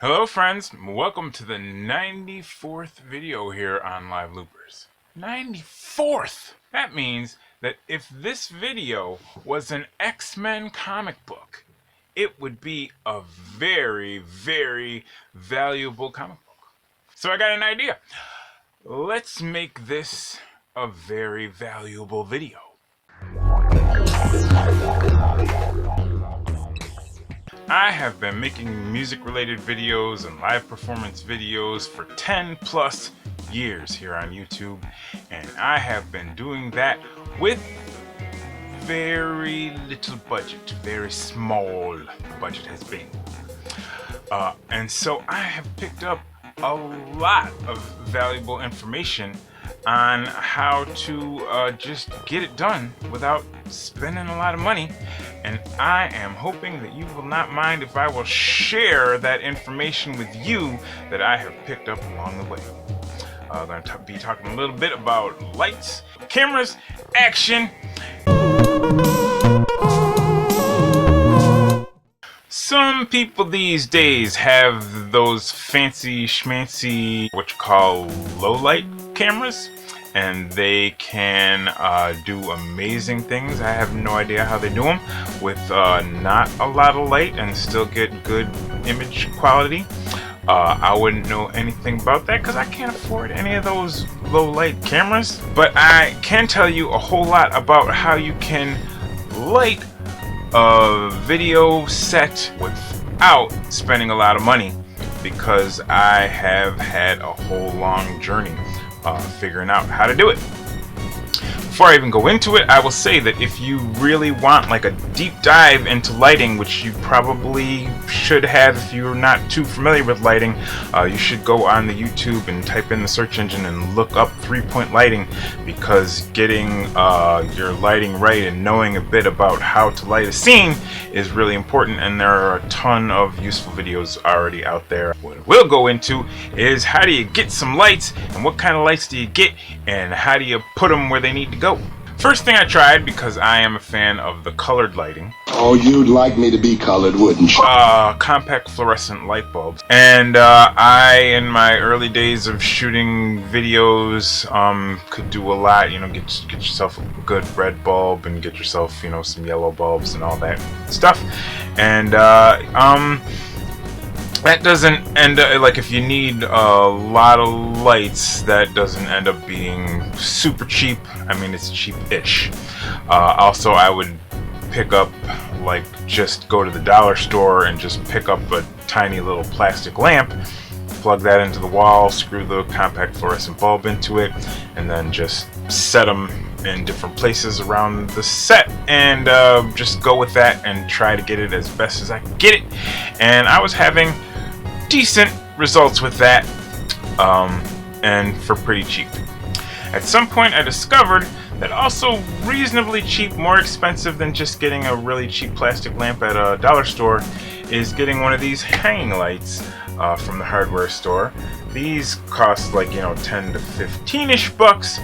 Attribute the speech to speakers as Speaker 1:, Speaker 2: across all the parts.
Speaker 1: Hello friends, welcome to the 94th video here on Live Loopers. 94th! That means that if this video was an X-Men comic book, it would be a very, very valuable comic book. So I got an idea. Let's make this a very valuable video. I have been making music-related videos and live performance videos for 10 plus years here on YouTube, and I have been doing that with very little budget, very small budget has been. And so I have picked up a lot of valuable information on how to just get it done without spending a lot of money, and I am hoping that you will not mind if I will share that information with you that I have picked up along the way. I'm going to be talking a little bit about lights, cameras, action. Some people these days have those fancy schmancy, what you call low light cameras, and they can do amazing things. I have no idea how they do them with not a lot of light and still get good image quality. I wouldn't know anything about that because I can't afford any of those low light cameras, but I can tell you a whole lot about how you can light a video set without spending a lot of money, because I have had a whole long journey figuring out how to do it. Before I even go into it, I will say that if you really want like a deep dive into lighting, which you probably should have if you're not too familiar with lighting, you should go on the YouTube and type in the search engine and look up 3-point lighting, because getting your lighting right and knowing a bit about how to light a scene is really important, and there are a ton of useful videos already out there. What we'll go into is how do you get some lights, and what kind of lights do you get, and how do you put them where they need to go. First thing I tried, because I am a fan of the colored lighting.
Speaker 2: Oh, you'd like me to be colored, wouldn't you?
Speaker 1: Compact fluorescent light bulbs. And I, in my early days of shooting videos, could do a lot. You know, get yourself a good red bulb and get yourself, you know, some yellow bulbs and all that stuff. And that doesn't end up, like, if you need a lot of lights, that doesn't end up being super cheap. I mean, it's cheap-ish. Also, I would pick up, like, just go to the dollar store and just pick up a tiny little plastic lamp, plug that into the wall, screw the compact fluorescent bulb into it, and then just set them in different places around the set, and just go with that and try to get it as best as I can get it. And I was having decent results with that, and for pretty cheap. At some point I discovered that also reasonably cheap, more expensive than just getting a really cheap plastic lamp at a dollar store, is getting one of these hanging lights from the hardware store. These cost, like, you know, 10 to 15-ish bucks,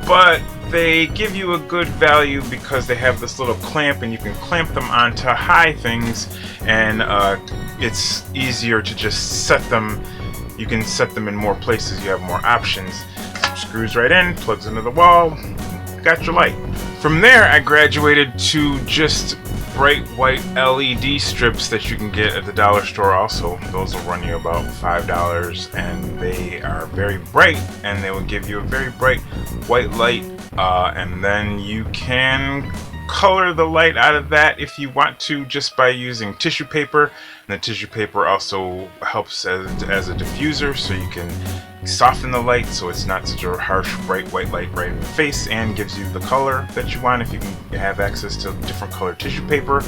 Speaker 1: but they give you a good value because they have this little clamp, and you can clamp them onto high things, and it's easier to just set them. You can set them in more places, you have more options. Screws right in, plugs into the wall, got your light. From there I graduated to just bright white LED strips that you can get at the dollar store also. Those will run you about $5, and they are very bright, and they will give you a very bright white light, and then you can color the light out of that if you want to, just by using tissue paper. And the tissue paper also helps as a diffuser, so you can soften the light so it's not such a harsh bright white light right in the face, and gives you the color that you want if you can have access to different color tissue paper.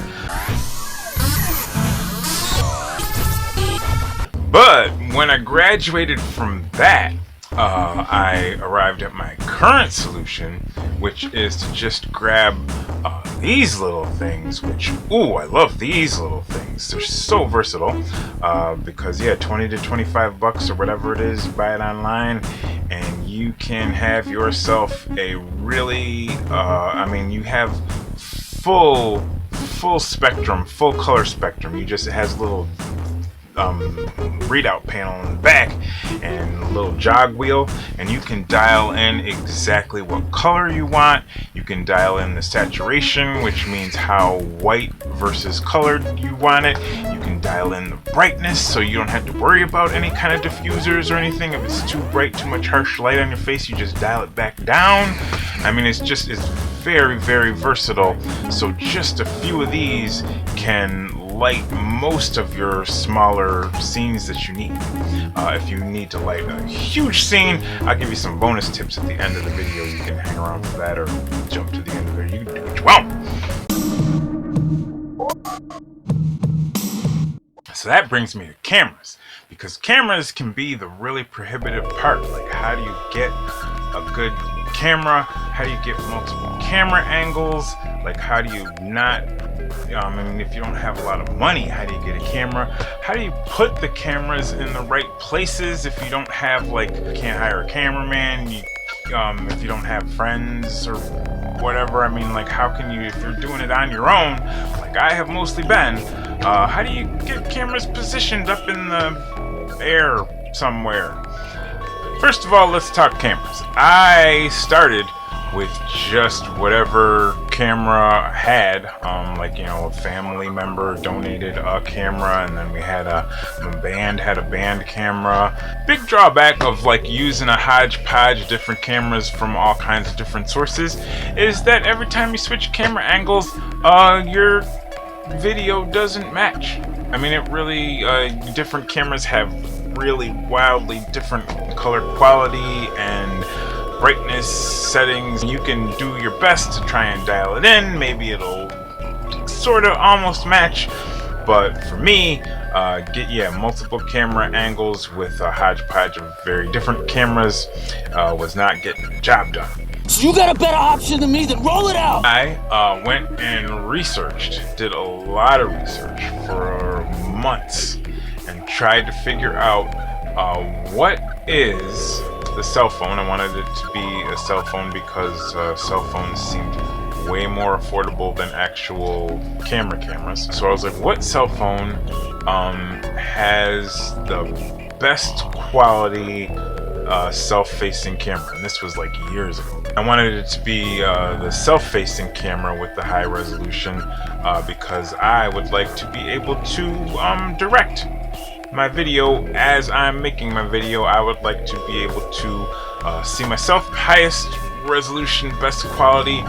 Speaker 1: But when I graduated from that, I arrived at my current solution, which is to just grab these little things, which, ooh, I love these little things. They're so versatile, because, yeah, 20 to 25 bucks or whatever it is, buy it online, and you can have yourself a really, I mean, you have full spectrum, full color spectrum. It has little readout panel in the back and a little jog wheel, and you can dial in exactly what color you want. You can dial in the saturation, which means how white versus colored you want it. You can dial in the brightness, so you don't have to worry about any kind of diffusers or anything. If it's too bright, too much harsh light on your face, you just dial it back down. I mean, it's very, very versatile. So just a few of these can light most of your smaller scenes that you need. If you need to light a huge scene, I'll give you some bonus tips at the end of the video. You can hang around for that or jump to the end of it. You can do what you want. So that brings me to cameras, because cameras can be the really prohibitive part. Like, how do you get a good camera? How do you get multiple camera angles? Like, how do you not, I mean, if you don't have a lot of money, how do you get a camera? How do you put the cameras in the right places if you don't have, like, you can't hire a cameraman, if you don't have friends or whatever? I mean, like, how can you, if you're doing it on your own, like I have mostly been, how do you get cameras positioned up in the air somewhere? First of all, let's talk cameras. I started with just whatever camera had, like, you know, a family member donated a camera, and then we had a band had a band camera. Big drawback of like using a hodgepodge of different cameras from all kinds of different sources is that every time you switch camera angles, your video doesn't match. I mean, it really, different cameras have really wildly different color quality and brightness settings. You can do your best to try and dial it in. Maybe it'll sort of almost match, but for me, multiple camera angles with a hodgepodge of very different cameras was not getting the job done.
Speaker 3: So you got a better option than me, then roll it out!
Speaker 1: I went and did a lot of research for months and tried to figure out what is the cell phone. I wanted it to be a cell phone because cell phones seemed way more affordable than actual cameras. So I was like, what cell phone has the best quality self-facing camera? And this was like years ago. I wanted it to be the self-facing camera with the high resolution because I would like to be able to direct my video as I'm making my video. I would like to be able to see myself. Highest resolution, best quality,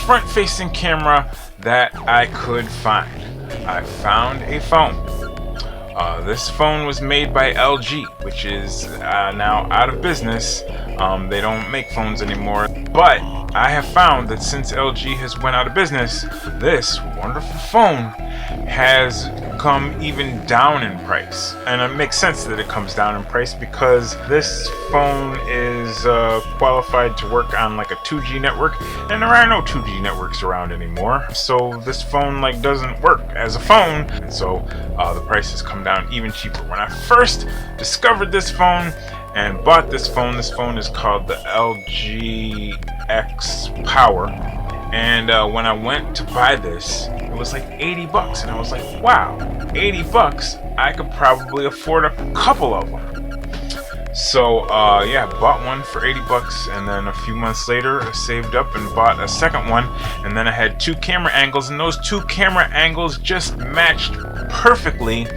Speaker 1: front-facing camera that I could find. I found a phone. This phone was made by LG, which is now out of business. They don't make phones anymore. But I have found that since LG has went out of business, this wonderful phone has come even down in price. And it makes sense that it comes down in price because this phone is qualified to work on like a 2G network, and there are no 2G networks around anymore. So this phone like doesn't work as a phone, and so the price has come down even cheaper. When I first discovered this phone and bought this phone is called the LG X Power. And when I went to buy this, it was like $80, and I was like, wow, $80, I could probably afford a couple of them. So yeah, I bought one for $80, and then a few months later I saved up and bought a second one, and then I had two camera angles, and those two camera angles just matched perfectly.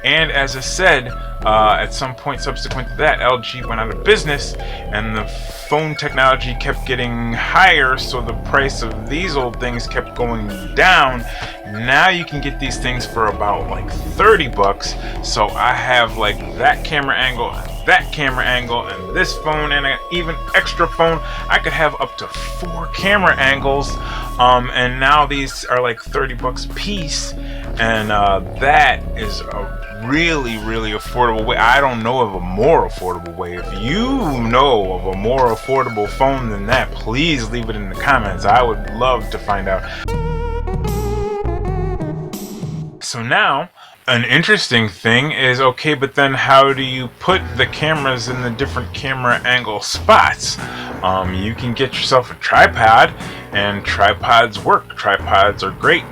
Speaker 1: And as I said, at some point subsequent to that, LG went out of business, and the phone technology kept getting higher, so the price of these old things kept going down. Now you can get these things for about like $30. So I have like that camera angle, and this phone, and an even extra phone. I could have up to 4 camera angles, and now these are like $30 a piece, and that is a really, really affordable way. I don't know of a more affordable way. If you know of a more affordable phone than that, please leave it in the comments. I would love to find out. So now, an interesting thing is, okay, but then how do you put the cameras in the different camera angle spots? You can get yourself a tripod, and tripods work. Tripods are great.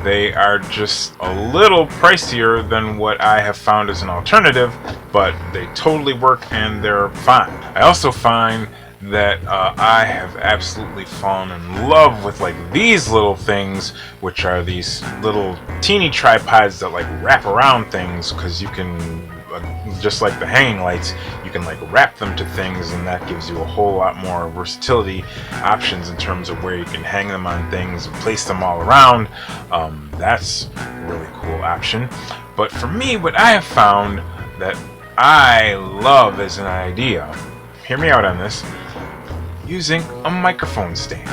Speaker 1: They are just a little pricier than what I have found as an alternative, but they totally work and they're fine. I also find that I have absolutely fallen in love with like these little things, which are these little teeny tripods that like wrap around things, because you can just like the hanging lights, you can like wrap them to things, and that gives you a whole lot more versatility options in terms of where you can hang them on things and place them all around. That's a really cool option. But for me, what I have found that I love as an idea, hear me out on this, using a microphone stand.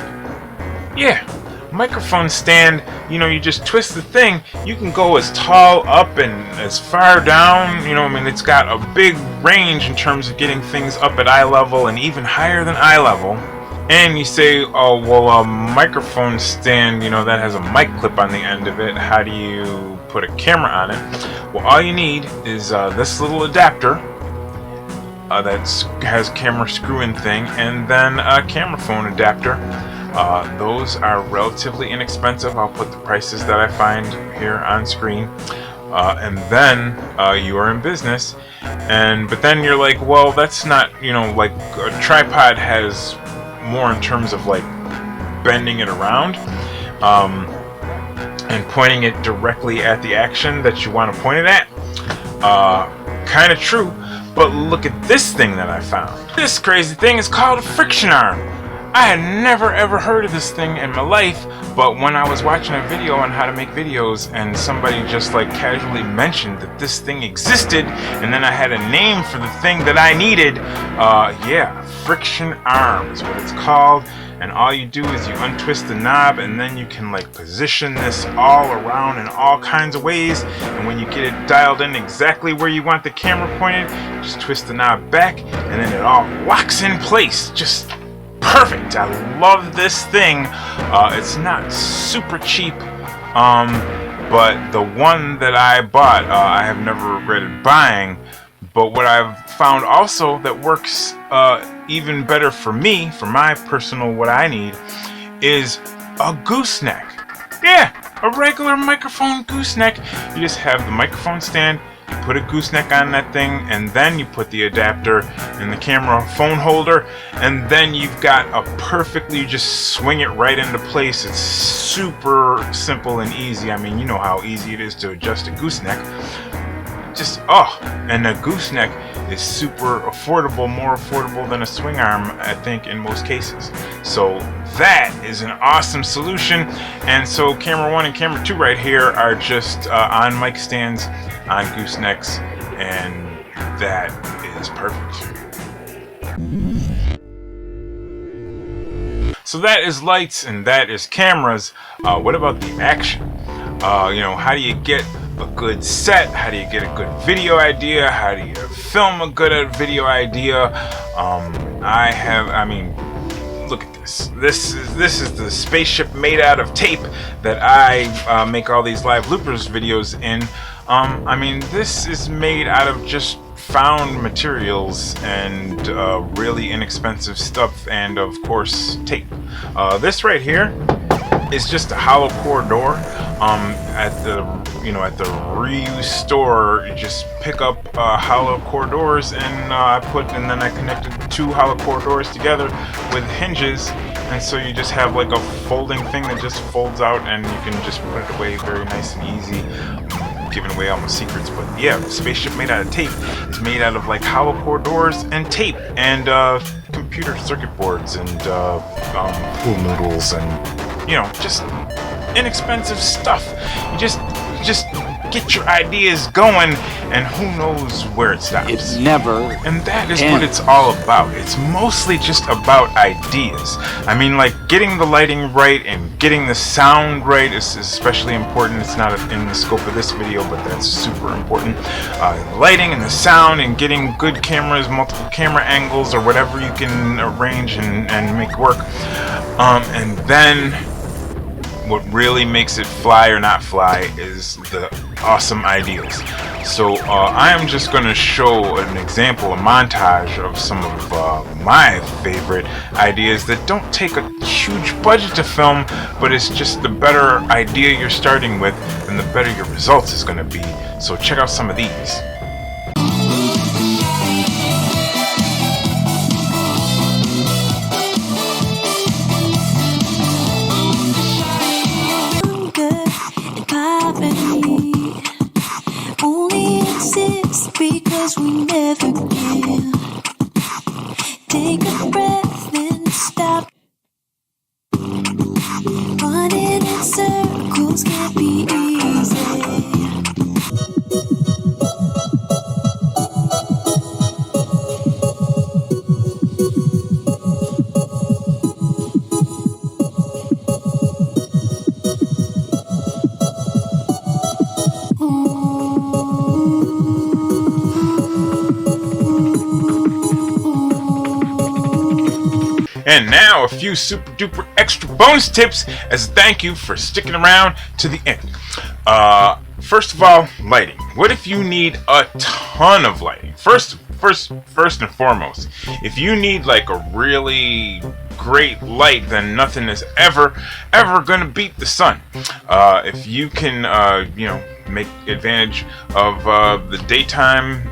Speaker 1: Yeah, microphone stand, you know, you just twist the thing, you can go as tall up and as far down, you know, I mean, it's got a big range in terms of getting things up at eye level and even higher than eye level. And you say, oh, well, a microphone stand, you know, that has a mic clip on the end of it, how do you put a camera on it? Well, all you need is this little adapter that has camera screw-in thing, and then a camera phone adapter. Those are relatively inexpensive. I'll put the prices that I find here on screen. And then you are in business. But then you're like, well, that's not, you know, like a tripod has more in terms of like bending it around and pointing it directly at the action that you want to point it at. Kind of true. But look at this thing that I found. This crazy thing is called a friction arm. I had never ever heard of this thing in my life, but when I was watching a video on how to make videos and somebody just like casually mentioned that this thing existed, and then I had a name for the thing that I needed, yeah, friction arm is what it's called. And all you do is you untwist the knob, and then you can like position this all around in all kinds of ways. And when you get it dialed in exactly where you want the camera pointed, just twist the knob back, and then it all locks in place. Just perfect. I love this thing. It's not super cheap, but the one that I bought, I have never regretted buying. But what I've found also that works even better for me, for my personal what I need, is a gooseneck. Yeah, a regular microphone gooseneck. You just have the microphone stand, you put a gooseneck on that thing, and then you put the adapter and the camera phone holder, and then you've got a perfectly, you just swing it right into place. It's super simple and easy. I mean, you know how easy it is to adjust a gooseneck. Just, and a gooseneck is super affordable, more affordable than a swing arm, I think, in most cases. So that is an awesome solution. And so camera 1 and camera 2 right here are just on mic stands, on goosenecks, and that is perfect. So that is lights and that is cameras. What about the action? You know, how do you get a good set? How do you get a good video idea? How do you film a good video idea? I mean, look at this. This is the spaceship made out of tape that I make all these live loopers videos in. I mean, this is made out of just found materials and really inexpensive stuff, and of course tape. This right here is just a hollow core door. At the reuse store, you just pick up hollow core doors, and then I connected 2 hollow core doors together with hinges, and so you just have like a folding thing that just folds out, and you can just put it away very nice and easy. Giving away all my secrets, but yeah, the spaceship made out of tape is made out of like hollow core doors and tape and computer circuit boards and pool noodles and, you know, just inexpensive stuff. You just get your ideas going, and who knows where it stops.
Speaker 3: It's never.
Speaker 1: And that is what it's all about. It's mostly just about ideas. I mean, like getting the lighting right and getting the sound right is especially important. It's not in the scope of this video, but that's super important. The lighting and the sound and getting good cameras, multiple camera angles, or whatever you can arrange and make work. And then what really makes it fly or not fly is the awesome ideals. So I am just going to show an example, a montage of some of my favorite ideas that don't take a huge budget to film, but it's just the better idea you're starting with, and the better your results is going to be. So check out some of these.
Speaker 4: Because we never give. Take a breath and stop. Running in circles can't be easy.
Speaker 1: And now a few super duper extra bonus tips as a thank you for sticking around to the end. First of all, lighting. What if you need a ton of lighting? First and foremost, if you need like a really great light, then nothing is ever gonna beat the sun. If you can make advantage of the daytime,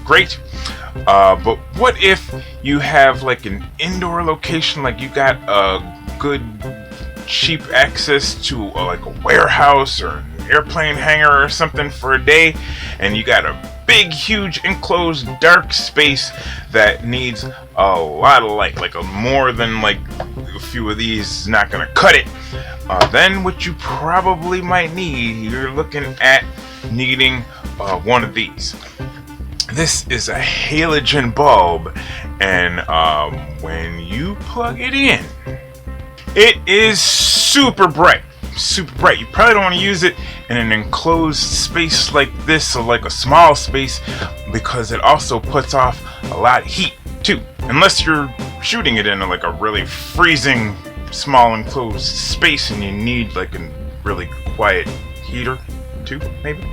Speaker 1: great. But what if you have like an indoor location, like you got a good cheap access to like a warehouse or an airplane hangar or something for a day, and you got a big huge enclosed dark space that needs a lot of light, like more than like a few of these is not gonna cut it, then what you probably might need, you're looking at needing one of these. This is a halogen bulb, and when you plug it in, it is super bright. Super bright. You probably don't want to use it in an enclosed space like this, or like a small space, because it also puts off a lot of heat too. Unless you're shooting it in like a really freezing small enclosed space and you need like a really quiet heater too, maybe.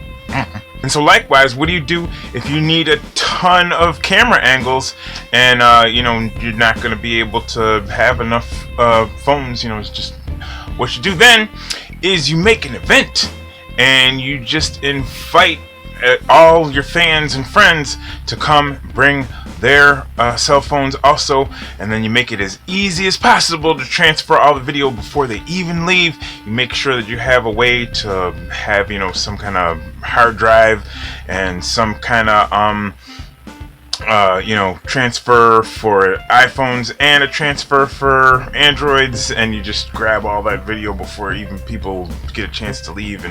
Speaker 1: And so likewise, what do you do if you need a ton of camera angles and you're not going to be able to have enough phones? It's just what you do then is you make an event and you just invite all your fans and friends to come bring their cell phones also, and then you make it as easy as possible to transfer all the video before they even leave. You make sure that you have a way to have some kind of hard drive and some kind of transfer for iPhones and a transfer for Androids, and you just grab all that video before even people get a chance to leave,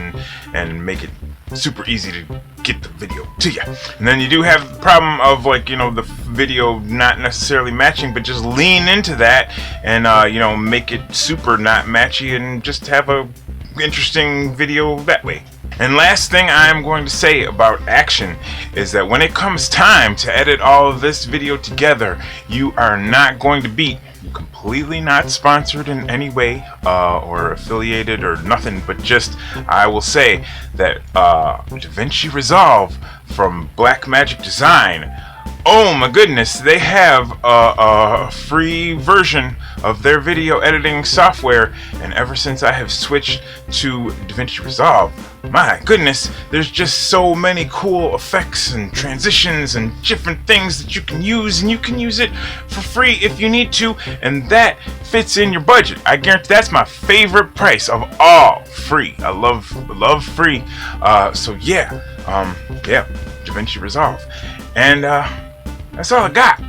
Speaker 1: and make it super easy to get the video to you. And then you do have the problem of the video not necessarily matching, but just lean into that and make it super not matchy and just have a interesting video that way. And last thing I'm going to say about Action is that when it comes time to edit all of this video together, you are not going to beat, completely not sponsored in any way or affiliated or nothing, but just I will say that DaVinci Resolve from Blackmagic Design, oh my goodness, they have a free version of their video editing software, and ever since I have switched to DaVinci Resolve, my goodness, there's just so many cool effects and transitions and different things that you can use, and you can use it for free if you need to, and that fits in your budget. I guarantee that's my favorite price of all, free. I love free. So yeah, DaVinci Resolve, and that's all I got.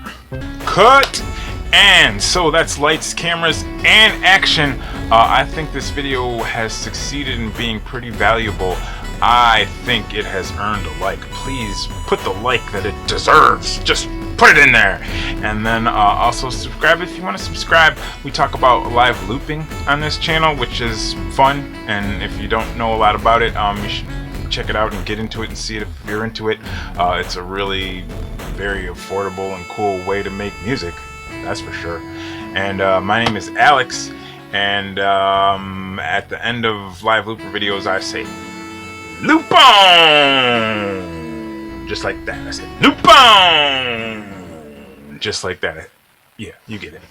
Speaker 1: Cut. And so that's lights, cameras, and action. I think this video has succeeded in being pretty valuable. I think it has earned a like. Please put the like that it deserves. Just put it in there. And then also subscribe if you want to subscribe. We talk about live looping on this channel, which is fun. And if you don't know a lot about it, you should check it out and get into it and see it if you're into it. It's a really very affordable and cool way to make music, that's for sure. And my name is Alex, and At the end of live looper videos, I say, loop on! Just like that. I say, loop on! Just like that. Yeah, you get it.